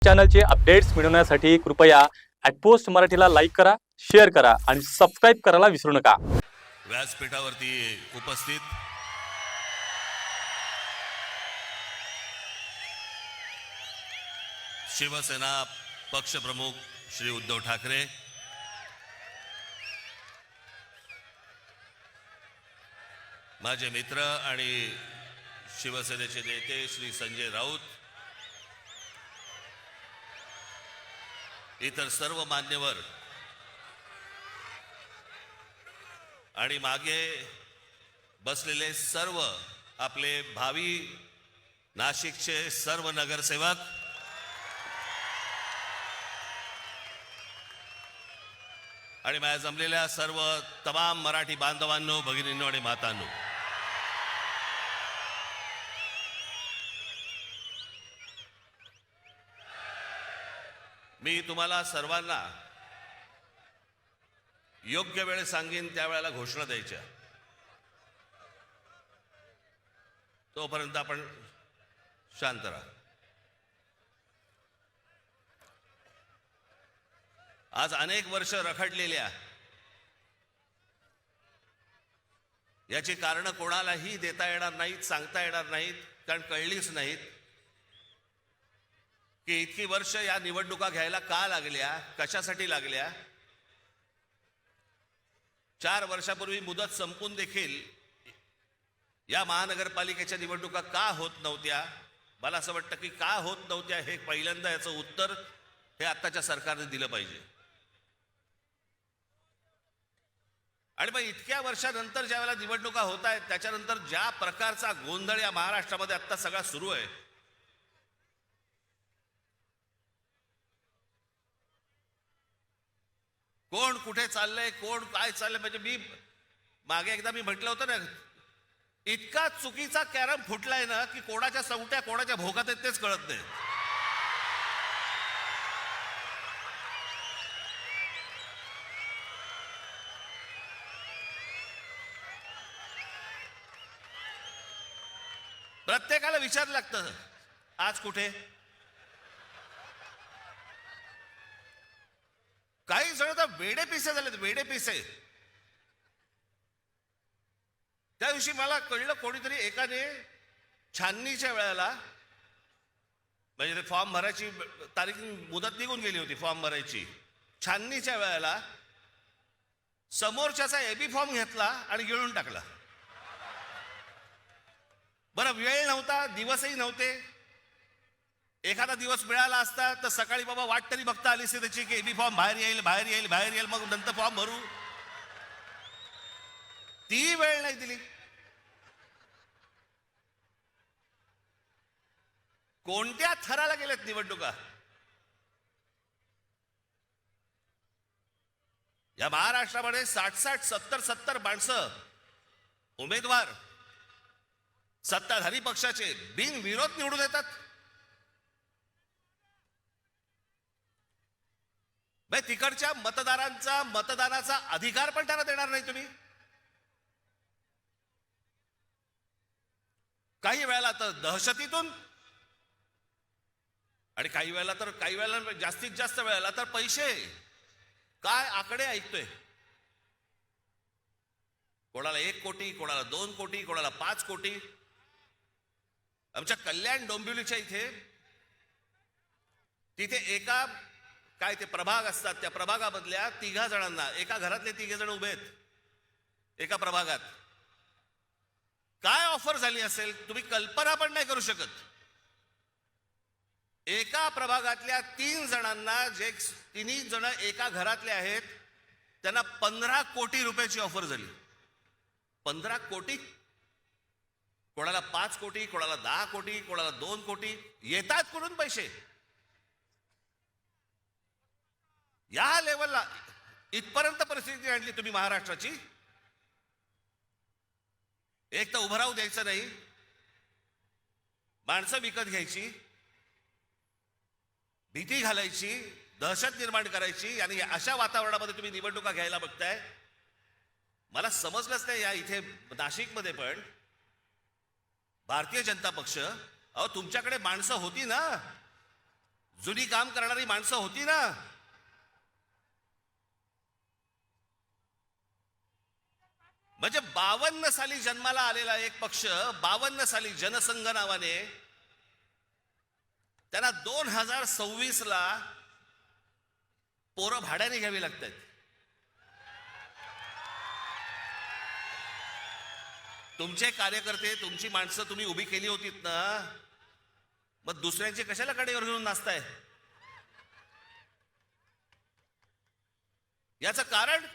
चॅनलचे updates मिळवण्यासाठी कृपया @post मराठीला लाईक करा, शेअर करा आणि सबस्क्राइब करायला विसरू नका। व्यासपीठावरती उपस्थित शिवसेना पक्षप्रमुख श्री उद्धव ठाकरे, माझे मित्र आणि शिवसेनेचे नेते श्री संजय राऊत, इतर सर्व मान्यवर आणि मागे बसलेले सर्व आपले भावी नाशिकचे सर्व नगरसेवक, आणि माझ्या जमलेल्या सर्व तमाम मराठी बांधवांनो, भगिनींनो आणि मातांनो, मी तुम्हाला सर्वांना योग्य वेळ सांगेन त्यावेळेला घोषणा द्यायच्या, तोपर्यंत आपण शांत राहा। आज अनेक वर्ष रखडलेल्या याची कारण कोणालाही देता येणार नाहीत, सांगता येणार नाहीत, कारण कळलीच नाहीत की इतकी वर्ष या निवडणुका घ्यायला का लागल्या, कशासाठी लागल्या। 4 वर्षापूर्वी मुदत संपून देखील या महानगरपालिकेच्या निवडणुका का होत नव्हत्या, मला असं वाटतं की का होत नव्हत्या हे पहिल्यांदा याचं उत्तर हे आत्ताच्या सरकारने दिलं पाहिजे। आणि मग इतक्या वर्षानंतर ज्या वेळेला निवडणुका होत आहेत त्याच्यानंतर ज्या प्रकारचा गोंधळ या महाराष्ट्रामध्ये आत्ता सगळा सुरू आहे, कोण कुठे चाललंय, कोण काय चाललंय, म्हणजे मी मागे एकदा मी म्हटलं होतं ना, इतका चुकीचा कॅरम फुटलाय ना की कोणाच्या सवट्या कोणाच्या भोगात आहेत तेच कळत नाही। प्रत्येकाला विचारलं लागतं आज कुठे। काही जण तर वेडे पिसे झालेत, वेडे पिसे। त्या दिवशी मला कळलं, कोणीतरी एकाने छाननीच्या वेळेला, म्हणजे ते फॉर्म भरायची तारीख मुदत निघून गेली होती फॉर्म भरायची, छाननीच्या वेळेला समोरच्याचा एबी फॉर्म घेतला आणि गिळून टाकला। बरं, वेळ नव्हता, दिवसही नव्हते, एखादा दिवस मिळाला असता तर सकाळी बाबा वाट तरी बघता आली असती त्याची की एबी फॉर्म बाहेर येईल, बाहेर येईल, बाहेर येईल, मग नंतर फॉर्म भरू। ती वेळ नाही दिली। कोणत्या थराला गेलेत निवडणुका या महाराष्ट्रामध्ये? 60-60, 70-70 माणसं उमेदवार सत्ताधारी पक्षाचे बिनविरोध निवडून येतात। तिकडच्या मतदारांचा मतदानाचा अधिकार पण त्यांना देणार नाही तुम्ही। काही वेळेला तर दहशतीतून, आणि काही वेळेला जास्तीत जास्त वेळेला तर पैसे। काय आकडे ऐकतोय, कोणाला 1 कोटी, कोणाला 2 कोटी, कोणाला 5 कोटी। आमच्या कल्याण डोंबिवलीच्या तिथे एका काय ते प्रभाग असतात, त्या प्रभागामधल्या 3 जणांना, एका घरातले 3 जण उभे आहेत एका प्रभागात, काय ऑफर झाली असेल तुम्ही कल्पना पण नाही करू शकत। एका प्रभागातल्या 3 जणांना, जे 3 जण एका घरातले आहेत, त्यांना 15 कोटी रुपयाची ऑफर झाली। 15 कोटी, कोणाला 5 कोटी, कोणाला 10 कोटी, कोणाला 2 कोटी। येतात कुठून पैसे या लेवलला? इथपर्यंत परिस्थिती आणली तुम्ही महाराष्ट्राची। एक तर उभं राहू द्यायचं नाही, माणसं विकत घ्यायची, भीती घालायची, दहशत निर्माण करायची, आणि अशा वातावरणामध्ये तुम्ही निवडणुका घ्यायला बघताय। मला समजलंच नाही या इथे नाशिकमध्ये पण भारतीय जनता पक्ष, अहो तुमच्याकडे माणसं होती ना, जुनी काम करणारी माणसं होती ना. म्हणजे 52 साली जन्माला आलेला एक पक्ष, 52 साली जनसंघ नावाने, त्यांना 2026 ला पोरं भाड्याने घ्यावी लागतात. तुमचे कार्यकर्ते, तुमची माणसं तुम्ही उभी केली होतीत ना, मग दुसऱ्यांची कशाला कडेवर घेऊन नाचताय? याचं कारण,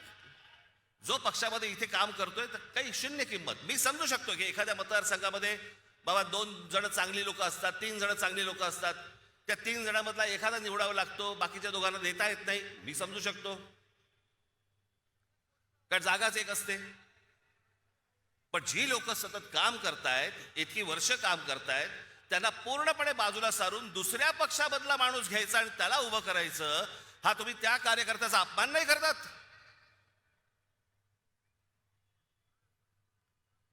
जो पक्षामध्ये इथे काम करतोय तर काही शून्य किंमत. मी समजू शकतो की एखाद्या मतदारसंघामध्ये बाबा 2 जण चांगली लोक असतात, 3 जण चांगली लोक असतात, त्या 3 जणांमधला एखादा निवडावा लागतो, बाकीच्या दोघांना देता येत नाही. मी समजू शकतो, कारण जागाच एक असते. पण जी लोक सतत काम करतायत, इतकी वर्ष काम करतायत, त्यांना पूर्णपणे बाजूला सारून दुसऱ्या पक्षामधला माणूस घ्यायचा आणि त्याला उभं करायचं, हा तुम्ही त्या कार्यकर्त्याचा अपमान नाही करतात?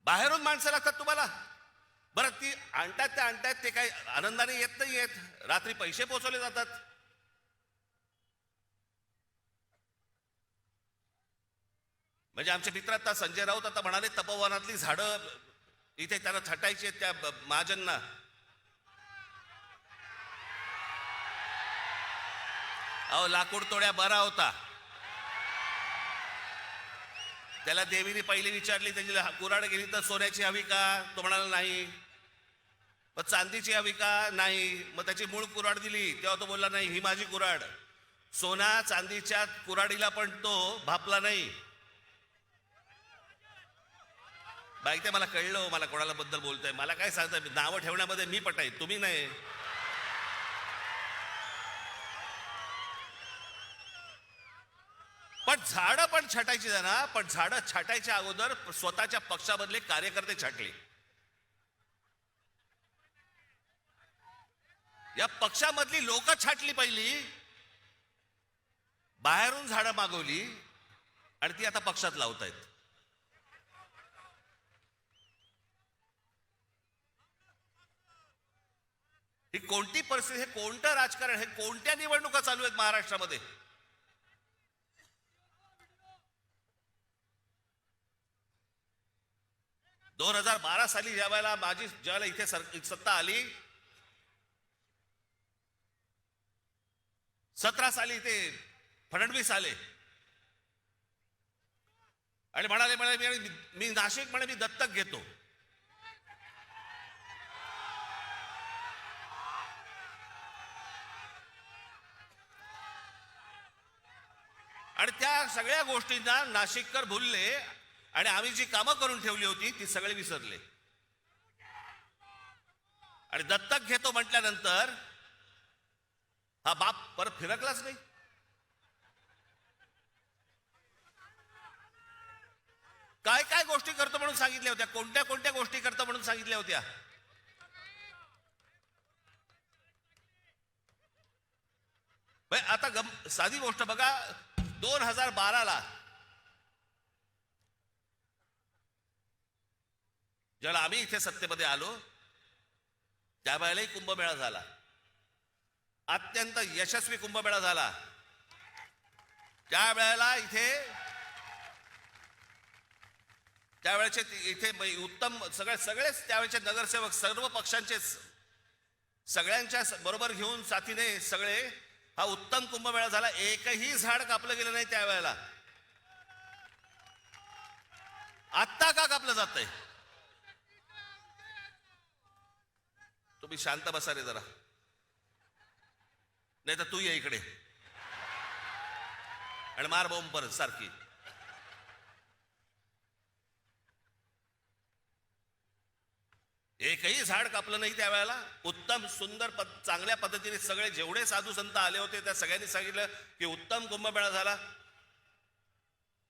बाहेरून माणसं लागतात तुम्हाला. बरं, ती आणतात ते काही आनंदाने येत नाही येत, रात्री पैसे पोचवले जातात. म्हणजे आमचे मित्र आता संजय राऊत आता म्हणाले तपोवनातली झाडं इथे त्यांना छटायची आहेत त्या महाजनना. अहो, लाकूड तोड्या बरा होता. त्याला देवीने पहिली विचारली, त्याची कुऱ्हाड गेली तर सोन्याची हवी का? तो म्हणाला नाही. मग चांदीची हवी का? नाही. मग त्याची मूळ कुऱ्हाड दिली, तेव्हा तो बोलला नाही, ही माझी कुऱ्हाड. सोना चांदीच्या कुऱ्हाडीला पण तो भापला नाही. बाईक, ते मला कळलं, मला कोणाला बद्दल बोलतोय, मला काय सांगताय, नावं ठेवण्यामध्ये मी पटाय, तुम्ही नाही. पण झाडं पण छाटायची ना, पण झाडं छाटायच्या अगोदर स्वतःच्या पक्षामधले कार्यकर्ते छाटले. या पक्षामधली लोक छाटली पहिली, बाहेरून झाडं मागवली आणि ती आता पक्षात लावतायत. ही कोणती परिस्थिती, हे कोणतं राजकारण, हे कोणत्या निवडणुका चालू आहेत महाराष्ट्रामध्ये? दोन 2012 साली ज्यावेळेला इथे सत्ता आली, 17 साली इथे फडणवीस आले आणि म्हणाले मी नाशिक म्हणे मी दत्तक घेतो. आणि त्या सगळ्या गोष्टींना नाशिककर भुलले आणि आम्ही जी कामं करून ठेवली होती ती सगळे विसरले. आणि दत्तक घेतो म्हटल्यानंतर हा बाप परत फिरकलाच नाही. काय काय गोष्टी करतो म्हणून सांगितल्या होत्या, कोणत्या कोणत्या गोष्टी करतो म्हणून सांगितल्या होत्या. आता साधी गोष्ट बघा, 2012 ज्याला आम्ही इथे सत्तेमध्ये आलो त्यावेळेलाही कुंभमेळा झाला, अत्यंत यशस्वी कुंभमेळा झाला. त्यावेळेला त्यावेळेचे इथे उत्तम सगळेच त्यावेळेचे नगरसेवक, सर्व पक्षांचे सगळ्यांच्या बरोबर घेऊन साथीने सगळे हा उत्तम कुंभमेळा झाला. एकही झाड कापलं गेलं नाही त्यावेळेला. आत्ता का कापलं जातंय? तुम्ही शांत बसा रे जरा, नाही तर तू ये इकडे आणि मार बॉम्ब परत सारखी. एकही झाड कापलं नाही त्यावेळेला. उत्तम सुंदर चांगल्या पद्धतीने सगळे जेवढे साधू संत आले होते त्या सगळ्यांनी सांगितलं की उत्तम कुंभमेळा झाला.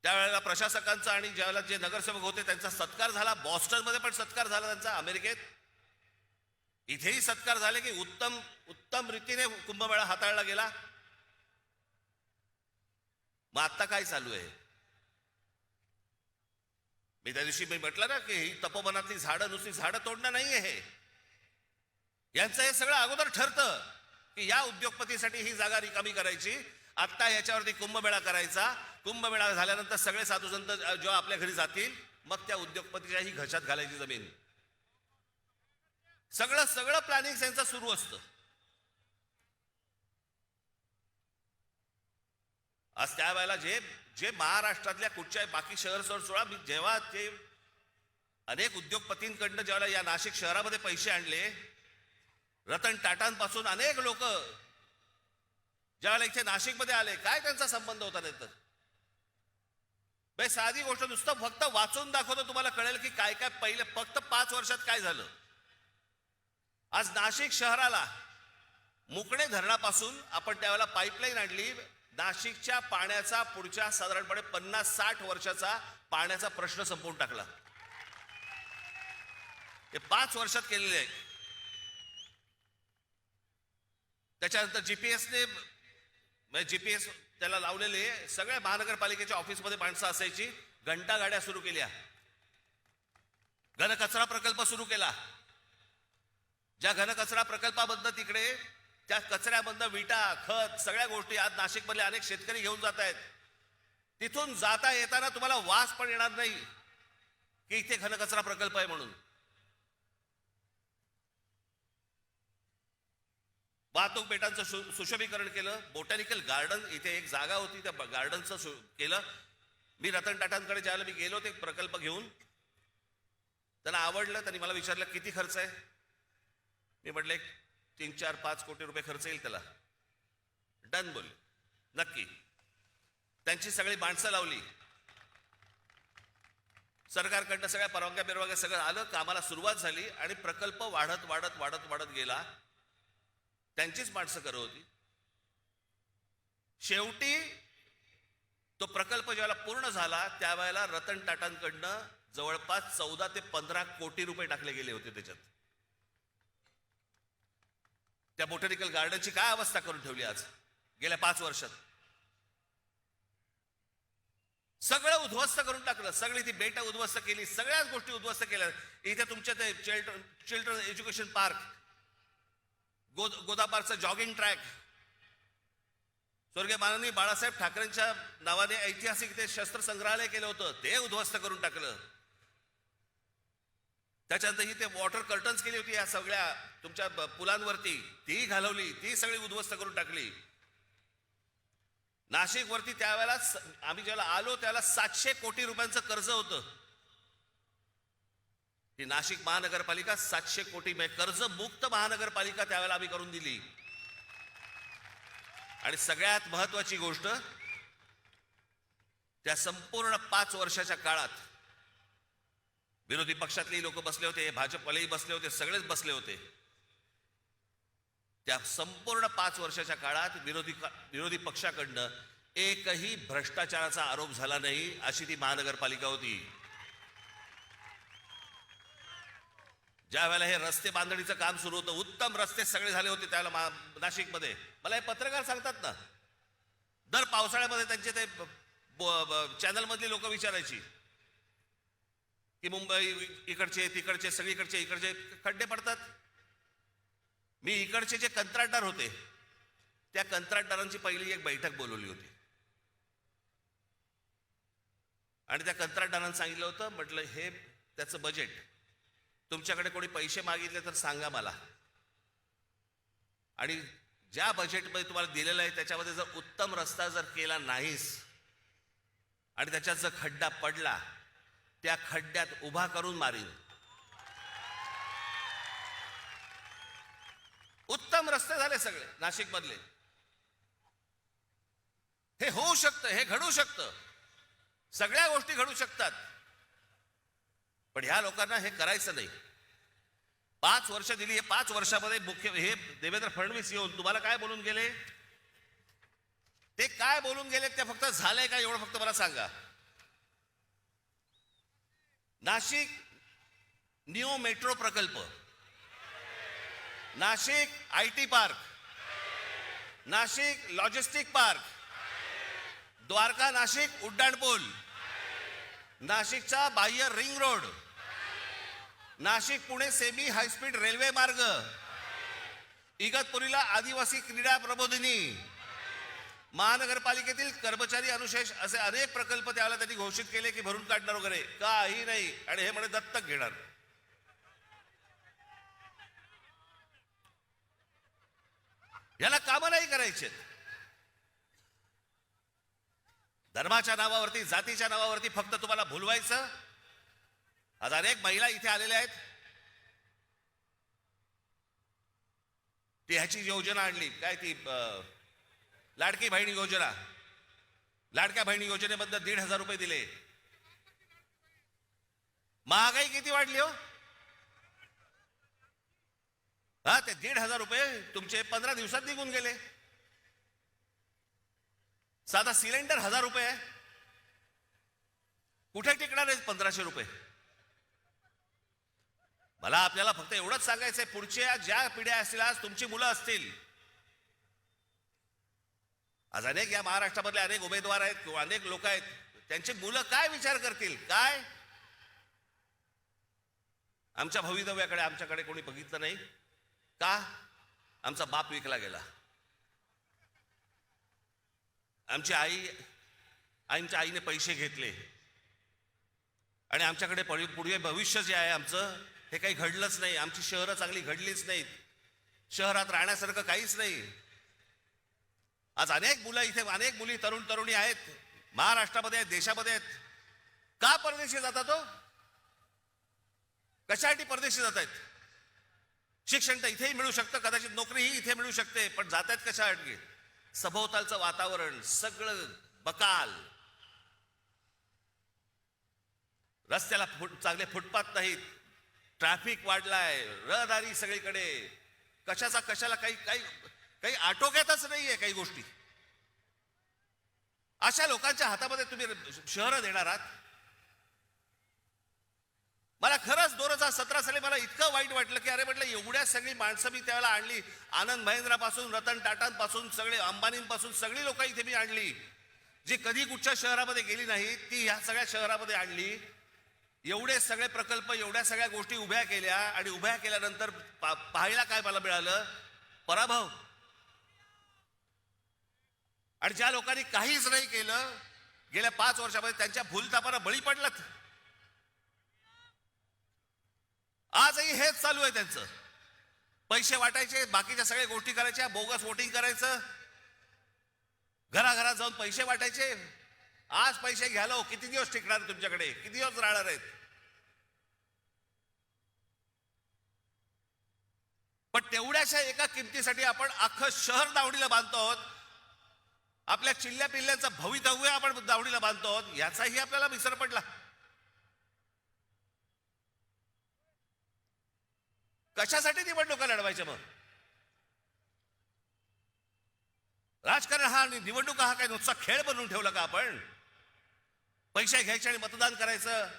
त्यावेळेला प्रशासकांचा आणि ज्यावेळेला जे नगरसेवक होते त्यांचा सत्कार झाला. बॉस्टनमध्ये पण सत्कार झाला त्यांचा, अमेरिकेत इथेही सत्कार झाले की उत्तम रीतीने कुंभमेळा हाताळला गेला. मग आता काय चालू आहे? मी त्या दिवशी म्हटलं ना की ही तपोवनातली झाडं नुसती झाडं तोडणं नाहीये, हे यांचं हे सगळं अगोदर ठरतं. की या उद्योगपतीसाठी ही जागा रिकामी करायची, आत्ता याच्यावरती कुंभमेळा करायचा, कुंभमेळा झाल्यानंतर सगळे साधुसंत जेव्हा आपल्या घरी जातील मग त्या उद्योगपतीच्याही घशात घालायची जमीन. सगळं सगळं प्लॅनिंग त्यांचं सुरू असतं. आज त्यावेळेला जे जे महाराष्ट्रातल्या कुठच्या बाकी शहर सोडा, जेव्हा ते अनेक उद्योगपतींकडनं ज्यावेळेला या नाशिक शहरामध्ये पैसे आणले, रतन टाटांपासून अनेक लोक ज्यावेळेला इथे नाशिकमध्ये आले, काय त्यांचा संबंध होता? नाही तर साधी गोष्ट नुसतं फक्त वाचून दाखवतो, तुम्हाला कळेल की काय काय पहिले फक्त 5 वर्षात काय झालं. आज नाशिक शहराला मुकणे धरणापासून आपण त्यावेळेला पाईपलाईन आणली. नाशिकच्या पाण्याचा पुढच्या साधारणपणे 50-60 वर्षाचा पाण्याचा प्रश्न संपवून टाकला. हे 5 वर्षात केलेले आहे. त्याच्यानंतर जीपीएसने जीपीएस त्याला लावलेले सगळ्या महानगरपालिकेच्या ऑफिसमध्ये माणसं असायची. घंटा गाड्या सुरू केल्या, घनकचरा प्रकल्प सुरू केला. ज्या घनकचरा प्रकल्पाबद्दल तिकडे त्या कचऱ्यामधनं विटा, खत, सगळ्या गोष्टी आज नाशिकमधले अनेक शेतकरी घेऊन जात आहेत. तिथून जाता येताना तुम्हाला वास पण येणार नाही की इथे घनकचरा प्रकल्प आहे म्हणून. वाहतूक पेटांचं सुशोभीकरण केलं. बोटॅनिकल गार्डन इथे एक जागा होती, त्या गार्डनचं केलं. मी रतन टाटांकडे ज्यावेळेला मी गेलो ते प्रकल्प घेऊन, त्यांना आवडलं. त्यांनी मला विचारलं किती खर्च आहे. मी म्हटलं 3-4-5 कोटी रुपये खर्च येईल त्याला. डन बोलले, नक्की. त्यांची सगळी माणसं लावली, सरकारकडनं सगळ्या परवानग्या बिरवानग्या सगळं आलं, कामाला सुरुवात झाली आणि प्रकल्प वाढत वाढत वाढत वाढत गेला. त्यांचीच माणसं करत होती. शेवटी तो प्रकल्प ज्यावेळेला पूर्ण झाला त्यावेळेला रतन टाटांकडनं जवळपास 14 ते 15 कोटी रुपये टाकले गेले होते त्याच्यात. त्या बोटॅनिकल गार्डनची काय अवस्था करून ठेवली आज गेल्या 5 वर्षात. सगळं उद्ध्वस्त करून टाकलं. सगळी ती बेटा उद्ध्वस्त केली, सगळ्याच गोष्टी उद्ध्वस्त केल्या. इथे तुमच्या ते चिल्ड्रन एज्युकेशन पार्क, गोदापारचं जॉगिंग ट्रॅक, स्वर्गीय माननीय बाळासाहेब ठाकरेंच्या नावाने ऐतिहासिक ते शस्त्र संग्रहालय केलं होतं, ते उद्ध्वस्त करून टाकलं. त्याच्यानंतर ही ते वॉटर कर्टन्स केली होती या सगळ्या तुमच्या पुलांवरती, ती घालवली, ती सगळी उद्ध्वस्त करून टाकली. नाशिक वरती त्यावेळेला आम्ही ज्याला आलो त्याला 700 कोटी रुपयांचं कर्ज होतं. ही नाशिक महानगरपालिका 700 कोटी कर्ज मुक्त महानगरपालिका त्यावेळेला आम्ही करून दिली. आणि सगळ्यात महत्वाची गोष्ट, त्या संपूर्ण 5 वर्षाच्या काळात विरोधी पक्षातलेही लोक बसले होते, भाजपवालेही बसले होते, सगळेच बसले होते. त्या संपूर्ण 5 वर्षाच्या काळात विरोधी पक्षाकडनं एकही भ्रष्टाचाराचा आरोप झाला नाही, अशी ती महानगरपालिका होती. ज्या वेळेला हे रस्ते बांधणीचं काम सुरू होतं, उत्तम रस्ते सगळे झाले होते त्यावेळेला नाशिकमध्ये. मला हे पत्रकार सांगतात ना, दर पावसाळ्यामध्ये त्यांचे ते चॅनलमधली लोक विचारायची की मुंबई इकडचे तिकडचे सगळीकडचे इकडचे खड्डे पडतात. मी इकडचे जे कंत्राटदार होते त्या कंत्राटदारांची पहिली एक बैठक बोलवली होती आणि त्या कंत्राटदारांना सांगितलं होतं, म्हटलं हे त्याचं बजेट, तुमच्याकडे कोणी पैसे मागितले तर सांगा मला, आणि ज्या बजेटमध्ये तुम्हाला दिलेलं आहे त्याच्यामध्ये जर उत्तम रस्ता जर केला नाहीस आणि त्याच्यात जर खड्डा पडला, त्या खड्ड्यात उभा करून मारीन. उत्तम रस्ते झाले सगळे नाशिक मधले. हे होऊ शकतं, हे घडू शकतं, सगळ्या गोष्टी घडू शकतात. पण ह्या लोकांना हे करायचं नाही. 5 वर्ष दिली, हे 5 वर्षामध्ये मुख्य हे देवेंद्र फडणवीस येऊन तुम्हाला काय बोलून गेले, ते काय बोलून गेले ते फक्त झालंय का एवढं फक्त मला सांगा. नाशिक न्यू मेट्रो प्रकल्प, Nashik IT park, Nashik logistic park, Dwarka Nashik उड्डाणपूल, नाशिकचा बाह्य ring road, Nashik Pune semi high speed railway मार्ग, इगतपुरीला आदिवासी क्रीडा प्रबोधिनी, महानगरपालिकेतील कर्मचारी अनुशेष असे अनेक प्रकल्प त्यावेळेला त्यांनी घोषित केले की भरून काढणार वगैरे, काही नाही. आणि हे म्हणे दत्तक घेणार. याला कामं नाही करायचे. धर्माच्या नावावरती, जातीच्या नावावरती फक्त तुम्हाला भुलवायचं. आज अनेक महिला इथे आलेल्या आहेत. ती ह्याची योजना आणली, काय ती लाडकी बहिणी योजना. लाडक्या बहिणी योजनेबद्दल 1,500 रुपये दिले. महागाई किती वाढली हो. हा, ते 1,500 रुपये तुमचे 15 दिवसात निघून गेले. साधा सिलेंडर 1,000 रुपये आहे. कुठे टिकणार आहे 1,500 रुपये. मला आपल्याला फक्त एवढंच सांगायचंय, पुढच्या ज्या पिढ्या असतील, आज तुमची मुलं असतील, आज अनेक या महाराष्ट्रामधले अनेक उमेदवार आहेत किंवा अनेक लोक आहेत, त्यांची मुलं काय विचार करतील. काय आमच्या भवितव्याकडे आमच्याकडे कोणी बघितलं नाही का. आमचा बाप विकला गेला. आमच्या आईने पैसे घेतले आणि आमच्याकडे पुढे भविष्य जे आहे आमचं, हे काही घडलंच नाही. आमची शहरं चांगली घडलीच नाहीत. शहरात राहण्यासारखं काहीच नाही. आज अनेक मुलं इथे, अनेक मुली, तरुण तरुणी आहेत, महाराष्ट्रामध्ये आहेत, देशामध्ये आहेत. का परदेशी जातात हो. कशासाठी परदेशी जात आहेत. शिक्षण तर इथेही मिळू शकतं, कदाचित नोकरीही इथे मिळू शकते, पण जात आहेत कशासाठी. सभोवतालचं वातावरण सगळं बकाल. रस्त्याला चांगले फुटपाथ नाहीत. ट्रॅफिक वाढलाय, रहदारी सगळीकडे. कशाला काही आटोक्यातच नाहीये काही गोष्टी. अशा लोकांच्या हातामध्ये तुम्ही शहरं देणार आहात. मला खरंच 2017 साली मला इतकं वाईट वाटलं की अरे म्हटलं, एवढ्या सगळी माणसं मी त्यावेळेला आणली. आनंद महिंद्रापासून, रतन टाटांपासून, सगळे अंबानींपासून सगळी लोक इथे मी आणली, जी कधी कुठच्या शहरामध्ये गेली नाही, ती ह्या सगळ्या शहरामध्ये आणली. एवढे सगळे प्रकल्प, एवढ्या सगळ्या गोष्टी उभ्या केल्या आणि उभ्या केल्यानंतर पाहायला काय मला मिळालं. पराभव. आणि ज्या लोकांनी काहीच नाही केलं गेल्या 5 वर्षामध्ये, त्यांच्या भूलथापांना बळी पडलात. आजही हेच चालू आहे त्यांचं. पैसे वाटायचे, बाकीच्या सगळ्या गोष्टी करायच्या, बोगस वोटिंग करायचं, घराघरात जाऊन पैसे वाटायचे. आज पैसे घ्यालो, किती दिवस टिकणार तुमच्याकडे, किती दिवस राहणार आहेत. पण तेवढ्याशा एका किमतीसाठी आपण अख्खं शहर दावडीला बांधतो आहोत. आपल्या चिल्ल्या पिल्ल्यांचं भवितव्य आपण दावडीला बांधतो आहोत. याचाही आपल्याला विसर पडला. कशासाठी निवडणुका लढवायच्या मग. राजकारण हा आणि निवडणुका हा काय नुसता खेळ बनवून ठेवला का आपण. पैसे घ्यायचे आणि मतदान करायचं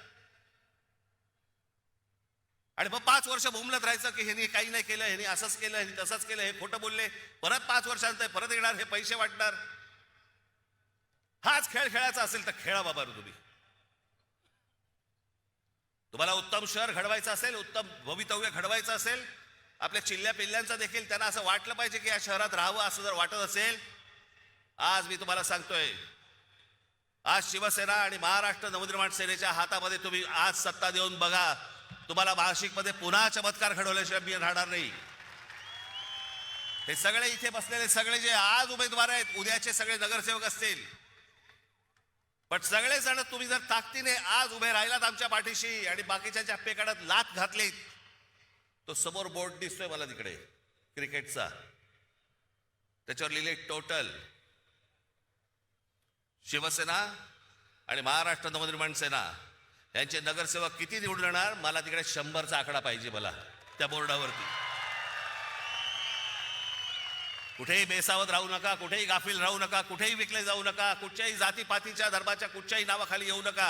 आणि मग 5 वर्ष बोंबलत राहायचं की ह्यांनी काही नाही केलं, ह्यांनी असंच केलं, ह्यांनी तसंच केलं, हे खोटं बोलले. परत 5 वर्षानंतर परत येणार, हे पैसे वाटणार. हाच खेळ खेळायचा असेल तर खेळा बाबा तुम्ही. तुम्हाला उत्तम शहर घडवायचं असेल, उत्तम भवितव्य घडवायचं असेल, आपल्या चिल्ल्या पिल्ल्यांचं देखील त्यांना असं वाटलं पाहिजे की या शहरात राहावं असं जर वाटत असेल, आज मी तुम्हाला सांगतोय, आज शिवसेना आणि महाराष्ट्र नवनिर्माण सेनेच्या हातामध्ये तुम्ही आज सत्ता देऊन बघा. तुम्हाला नाशिकमध्ये पुन्हा चमत्कार घडवल्याशिवाय मी राहणार नाही. हे सगळे इथे बसलेले सगळे जे आज उमेदवार आहेत, उद्याचे सगळे नगरसेवक असतील, पण सगळेजण तुम्ही जर ताकदीने आज उभे राहिलात आमच्या पाठीशी आणि बाकीच्या हप्पेकाडात लाथ घातलीत, तो समोर बोर्ड दिसतोय मला तिकडे क्रिकेटचा, त्याच्यावर लिहिले टोटल. शिवसेना आणि महाराष्ट्र नवनिर्माण सेना यांचे नगरसेवक किती निवडून येणार, मला तिकडे 100चा आकडा पाहिजे मला त्या बोर्डावरती. कुठेही बेसावध राहू नका, कुठेही गाफील राहू नका, कुठेही विकले जाऊ नका, कुठच्याही जातीपातीच्या धर्माच्या कुठच्याही नावाखाली येऊ नका.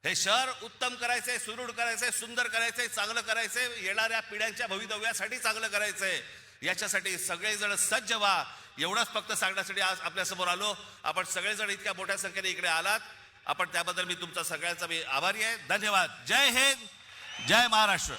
हे शहर उत्तम करायचंय, सुदृढ करायचंय, सुंदर करायचंय, चांगलं करायचंय, येणाऱ्या पिढ्यांच्या भवितव्यासाठी चांगलं करायचंय. याच्यासाठी सगळेजण सज्ज व्हा. एवढंच फक्त सांगण्यासाठी आज आपल्यासमोर आलो. आपण सगळेजण इतक्या मोठ्या संख्येने इकडे आलात, आपण त्याबद्दल मी तुमचा सगळ्यांचा मी आभारी आहे. धन्यवाद. जय हिंद, जय महाराष्ट्र.